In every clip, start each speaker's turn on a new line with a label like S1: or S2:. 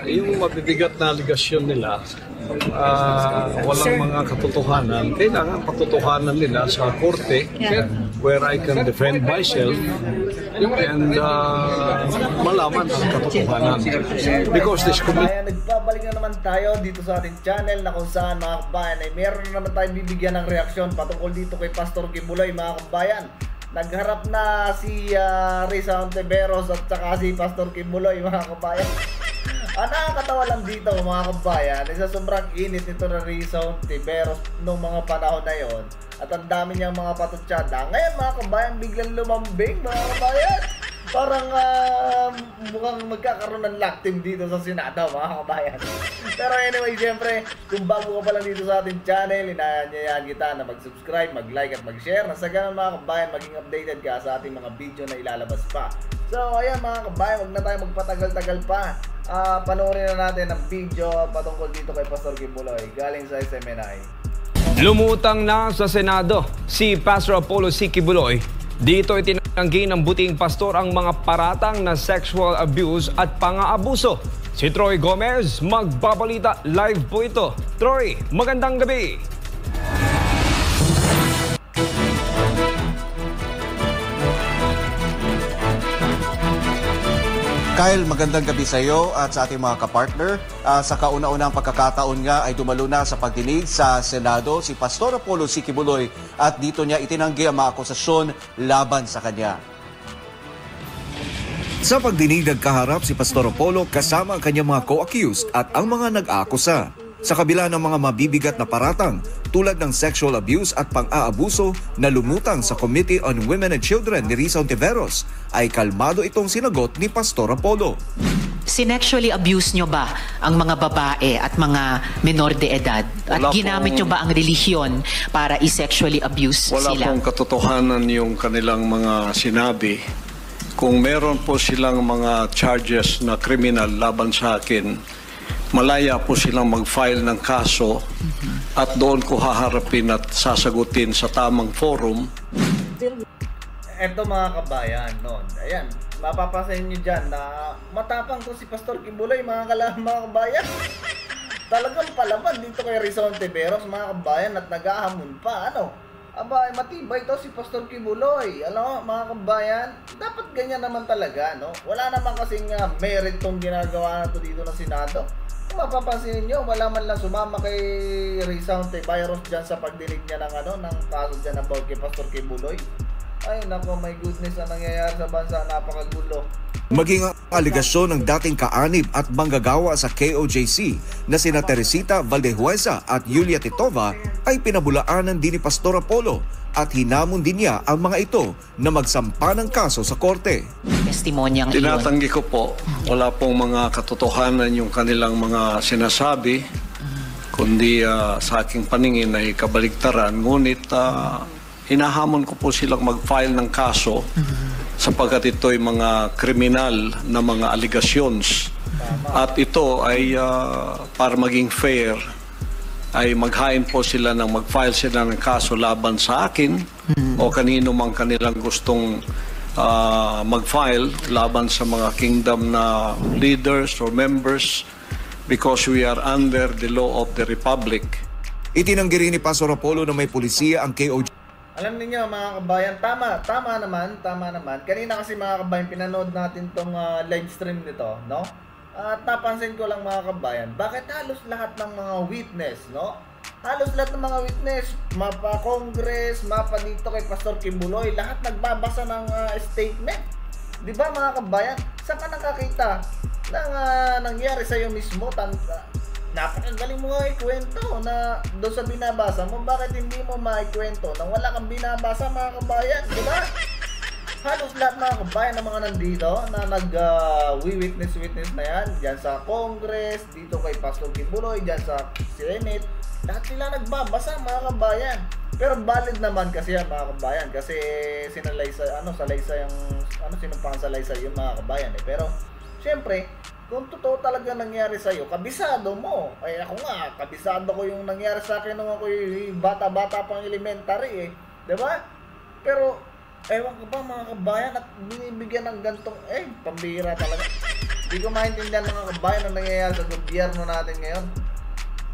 S1: Yung mabibigat na aligasyon nila, walang mga katotohanan. Kailangan katotohanan nila sa korte where I can defend myself and malaman ang katotohanan. Because this committee...
S2: Nagbabalik na naman tayo dito sa ating channel na kung saan mga kabayan ay meron na naman tayong bibigyan ng reaksyon patungkol dito kay Pastor Kibuloy mga kabayan. Nagharap na si Risa Ontiveros at saka si Pastor Kibuloy mga kabayan. Nakakatawa lang dito mga kabayan, sa sobrang init nito na Risa Ontiveros noong mga panahon na yon. At ang dami niyang mga patutsada. Ngayon mga kabayan, biglang lumambing mga kabayan. Parang mukhang magkakaroon ng lock team dito sa Senado mga kabayan. Pero anyway, siyempre, kung bago ka pa lang dito sa ating channel, inaanyayahan kita na mag-subscribe, mag-like at mag-share. Nasa ganun mga kabayan, maging updated ka sa ating mga video na ilalabas pa. So ayan mga kabayan, huwag na tayo magpatagal-tagal pa. Panoorin na natin ang video patungkol dito kay Pastor Kibuloy galing sa SMNI.
S3: Lumutang na sa Senado si Pastor Apollo C. Kibuloy. Dito itinanggi ng buting pastor ang mga paratang na sexual abuse at pang-aabuso. Si Troy Gomez magbabalita live po ito. Troy, magandang gabi.
S4: Kyle, magandang gabi sa iyo at sa ating mga kapartner. Sa kauna-unang pagkakataon nga ay dumalo na sa pagdinig sa Senado si Pastor Apollo C. Kibuloy at dito niya itinanggi ang mga akusasyon laban sa kanya. Sa pagdinig nagkaharap si Pastor Apollo kasama ang kanyang mga co-accused at ang mga nag-aakusa. Sa kabila ng mga mabibigat na paratang tulad ng sexual abuse at pang-aabuso na lumutang sa Committee on Women and Children ni Risa Ontiveros, ay kalmado itong sinagot ni Pastor Apollo.
S5: Sinexually abuse nyo ba ang mga babae at mga menor de edad? At ginamit nyo ba ang relihiyon para i-sexually abuse
S1: Wala
S5: sila?
S1: pong katotohanan yung kanilang mga sinabi. Kung meron po silang mga charges na kriminal laban sa akin, malaya po silang mag-file ng kaso at doon ko haharapin at sasagutin sa tamang forum.
S2: Eto mga kabayan, ayan, mapapasahin nyo dyan na matapang to si Pastor Kibuloy mga kabayan. Talagang palaban dito kay Risa Ontiveros mga kabayan at nag-ahamon pa, Aba, matibay to si Pastor Kibuloy. Alam mo, mga kabayan, dapat ganyan naman talaga, Wala naman kasing merit tong ginagawa na to dito ng Senado. Kung mapapansin niyo, wala man lang sumama kay Risa Ontiveros dyan sa pagdinig niya ng kaso dyan about kay Pastor Kibuloy. Ay, nako, my goodness, ang nangyayari sa bansa, napakagulo.
S4: Maging ang aligasyon ng dating kaanib at manggagawa sa KOJC na sina Teresita Valdehuesa at Yulia Titova ay pinabulaanan din ni Pastor Apollo at hinamon din niya ang mga ito na magsampa ng kaso sa korte.
S5: Testimonyang iyon.
S1: Tinatanggi ko po, wala pong mga katotohanan yung kanilang mga sinasabi, kundi sa aking paningin ay kabaligtaran. Ngunit hinahamon ko po silang mag-file ng kaso sapagkat ito ay mga kriminal na mga allegations. At ito ay para maging fair, ay maghain po sila ng mag-file sila ng kaso laban sa akin o kanino mang kanilang gustong mag-file laban sa mga kingdom na leaders or members because we are under the law of the Republic.
S4: Itinanggi rin ni Pastor Apollo na may pulisya ang KOJC.
S2: Alam niyo mga kabayan, tama naman. Kanina kasi mga kabayan, pinanood natin tong live stream nito, At napansin ko lang mga kabayan, bakit halos lahat ng mga witness, Halos lahat ng mga witness, mapa Congress, mapa dito kay Pastor Kibuloy, lahat nagbabasa ng statement. 'Di ba mga kabayan? Saan ka nakakita ng nangyari sa iyo mismo? Napakagaling mo nga ikwento na doon sa binabasa mo. Bakit hindi mo maikwento nang wala kang binabasa mga kabayan? Diba? Halos lahat mga kabayan ng mga nandito na nag-witness na yan. Diyan sa Congress, dito kay Pastor Kibuloy, diyan sa Senate. Lahat sila nagbabasa mga kabayan. Pero valid naman kasi yan mga kabayan. Kasi sinalaysay, salaysay yung, sinumpang salaysay yung mga kabayan. Pero, syempre, kung totoo talaga nangyari sa'yo, kabisado mo. Ay ako nga, kabisado ko yung nangyari sa akin nung ako'y bata-bata pang elementary Diba? Pero, ewan ko ba mga kabayan at binibigyan ng gantong, pambira talaga. Hindi ko maintindihan mga kabayan ang nangyayari sa gobyerno natin ngayon.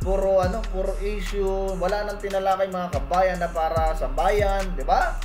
S2: Puro issue, wala nang tinalakay mga kabayan na para sa bayan, di ba?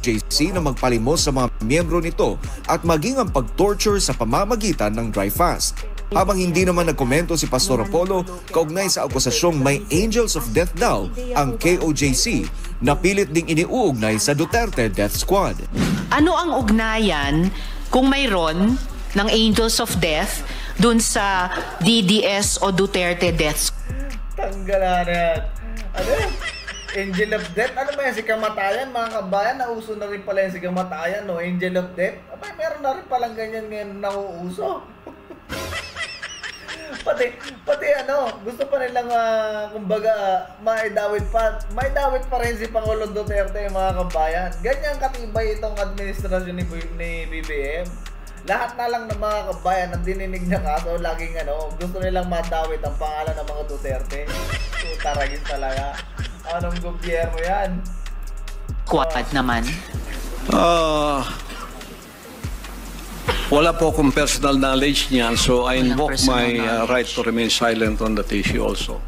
S4: JC na magpalimos sa mga miyembro nito at maging ang pag-torture sa pamamagitan ng dry fast. Habang hindi naman nagkomento si Pastor Apollo kaugnay sa akusasyong may Angels of Death daw ang KOJC na pilit ding iniuugnay sa Duterte Death Squad.
S5: Ano ang ugnayan kung mayroon ng Angels of Death dun sa DDS o Duterte Death Squad?
S2: Tanggalan yan. Ano yan? Angel of Death? Ano ba yan? Si kamatayan mga kabayan? Nauso na rin pala yan si kamatayan, no? Angel of Death? Abay, meron na rin palang ganyan ngayon na nauuso. pati ano, gusto pa nilang kumbaga maidawit pa rin si Pangulong Duterte mga kabayan. Ganyan katibay itong administrasyon ni BBM. Lahat na lang ng mga kabayan ang dininig na kaso, laging gusto nilang madawit ang pangalan ng mga Duterte. Taragin talaga. Anong gobyerno yan?
S5: Squad naman.
S1: Wala po akong personal knowledge niyan, so I invoke my right to remain silent on that issue also.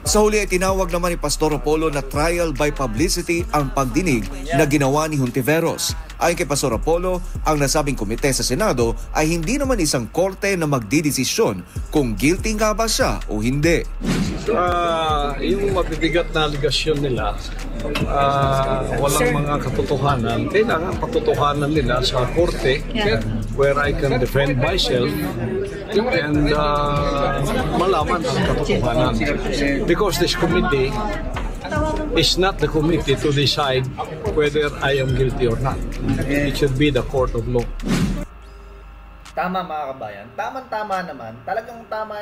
S4: Sa huli ay tinawag naman ni Pastor Apollo na trial by publicity ang pagdinig na ginawa ni Hontiveros. Ayon kay Pastor Apollo, ang nasabing komite sa Senado ay hindi naman isang korte na magdidesisyon kung guilty nga ba siya o hindi.
S1: Yung mabibigat na aligasyon nila, walang mga katotohanan. Kailangan patotohanan nila sa korte where I can defend myself and malaman ang katotohanan. Because this committee is not the committee to decide whether I am guilty or not. It should be the court of law.
S2: Tama mga kabayan. Tama naman. Talagang tama.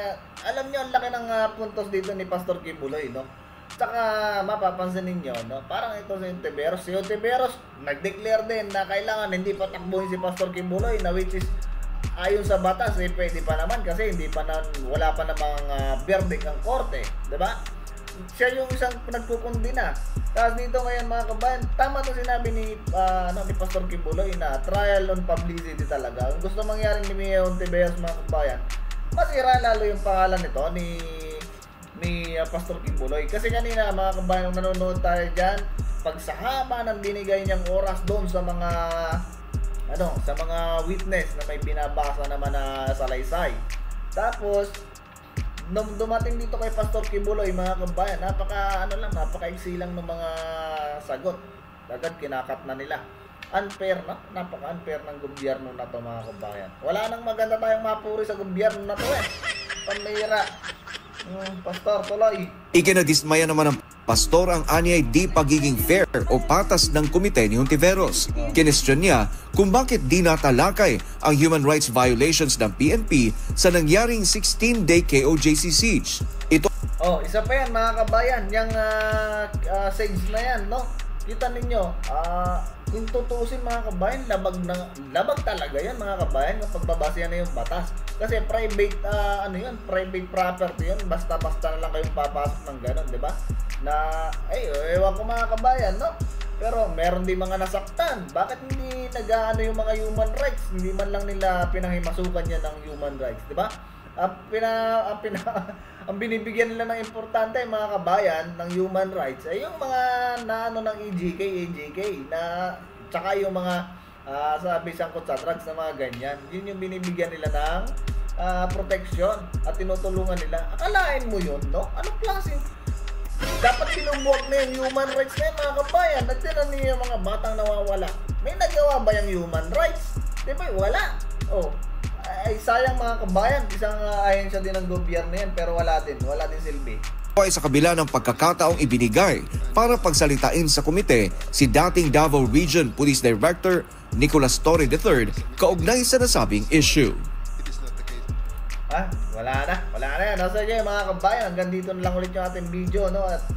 S2: Alam niyo, ang laki ng puntos dito ni Pastor Kibuloy, no? Tsaka mapapansin ninyo, no? Parang ito si Hontiveros. Si Hontiveros nag-declare din na kailangan hindi pa takbuhin si Pastor Kibuloy, na which is ayon sa batas, pwede pa naman kasi wala pa namang verdict ang korte, diba? Siya yung isang nagkukundina. Tapos dito ngayon mga kabayan, tama itong sinabi ni Pastor Kibuloy na trial on publicity talaga. Ang gusto mangyari ni Mia Hontiveros mga kabayan, masira lalo yung pangalan nito ni Pastor Kibuloy. Kasi kanina mga kabayan, nanonood tayo dyan, pagsahaba ng binigay niyang oras doon sa mga sa mga witness na may binabasa naman na salaysay. Tapos nung dumating dito kay Pastor Kibuloy mga kabayan, napaka-iksi lang ng mga sagot. Agad kinakat na nila. Unfair na, napaka-unfair ng gobyerno na to mga kabayan. Wala nang maganda tayong mapuri sa gobyerno na to Pamira. Pastor, tuloy.
S4: Ikinadismaya naman ng pastor ang anyay di pagiging fair o patas ng komite ni Hontiveros. Kinestyon niya kung bakit di natalakay ang human rights violations ng PNP sa nangyaring 16-day KOJC siege.
S2: Isa pa yan mga kabayan, yung siege na yan, no? Kita ninyo, kung tutuusin mga kabayan, labag talaga yan mga kabayan, yung pagbabase na yung batas. Kasi private, private property yun, basta-basta na lang kayong papasok ng gano'n, di ba? Na, ewan ko mga kabayan, no? Pero meron din mga nasaktan. Bakit hindi yung mga human rights? Hindi man lang nila pinahimasukan yan ng human rights, di ba? Ang binibigyan nila ng importante mga kabayan ng human rights ay yung mga ng AJK na tsaka yung mga sabi sangkot sa drugs na mga ganyan. Yun yung binibigyan nila ng protection at tinutulungan nila. Akalain mo yun, no? Anong klaseng dapat sinubuwag na yung human rights na yung mga kabayan? Nagtinan niyo yung mga batang nawawala. May nagawa ba yung human rights? Diba? Wala. Ay sayang mga kabayan, isang ahensya din ng gobyerno yan pero wala din silbi.
S4: Ay sa kabila ng pagkakataong ibinigay para pagsalitain sa komite si dating Davao Region Police Director Nicolas Torre III kaugnay sa nasabing issue.
S2: Wala na yan. Nasa dyan mga kabayan, hanggang dito na lang ulit yung ating video, no? At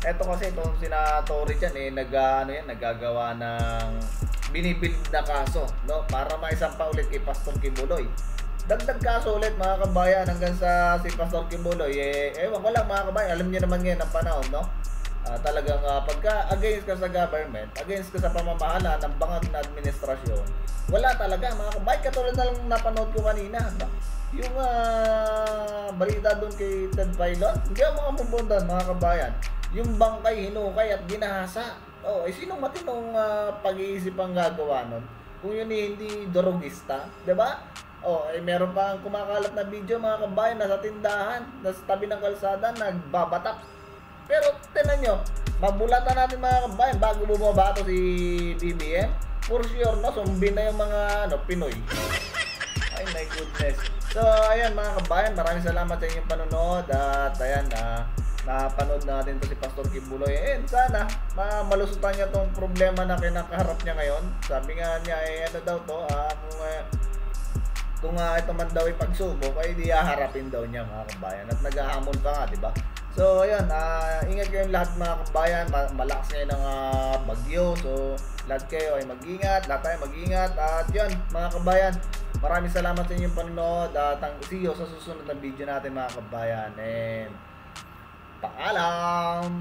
S2: eto kasi itong Torre dyan nagagawa ng binibuild na kaso, no? Para maisampa ulit kay Pastor Kibuloy. Dagdag kaso ulit mga kabayan hanggang sa si Pastor Kibuloy. Ewan ko lang mga kabayan, alam niyo naman ngayon ang panahon, no? Talagang pagka against ka sa government, against ka sa pamamahala ng bangag na administrasyon, wala talaga mga kabayan. Katulad na lang napanood ko kanina, yung balita doon kay Ted Filon, hindi ako makamumbon doon mga kabayan. Yung bangkay, hinukay at ginahasa. Sinong matinong pag-iisip ang gagawa nun? Kung yun hindi dorogista, diba? Meron pa ang kumakalat na video mga kabayan, nasa tindahan, nasa tabi ng kalsada, nagbabatak. Pero tinan nyo, mabulatan natin mga kabayan bago bumabato si BBM. For sure, no? Sumbi na yung mga Pinoy. Ay my goodness. So, ayan mga kabayan, maraming salamat sa inyong panonood. At ayan, napanood natin to si Pastor Kibuloy. And sana, malusutan niya tong problema na kinakaharap niya ngayon. Sabi nga niya, ano daw to, kung ito man daw ipagsubok, ay di haharapin daw niya mga kabayan. At naghahamon pa nga, di ba? So, ayun, ingat kayong lahat mga kabayan. Malakas ngayon ang bagyo. So, lahat kayo ay mag-ingat, lahat tayo mag-ingat. At yun, mga kabayan, maraming salamat sa inyong panonood. At see you sa susunod na video natin mga kabayan. And, paalam!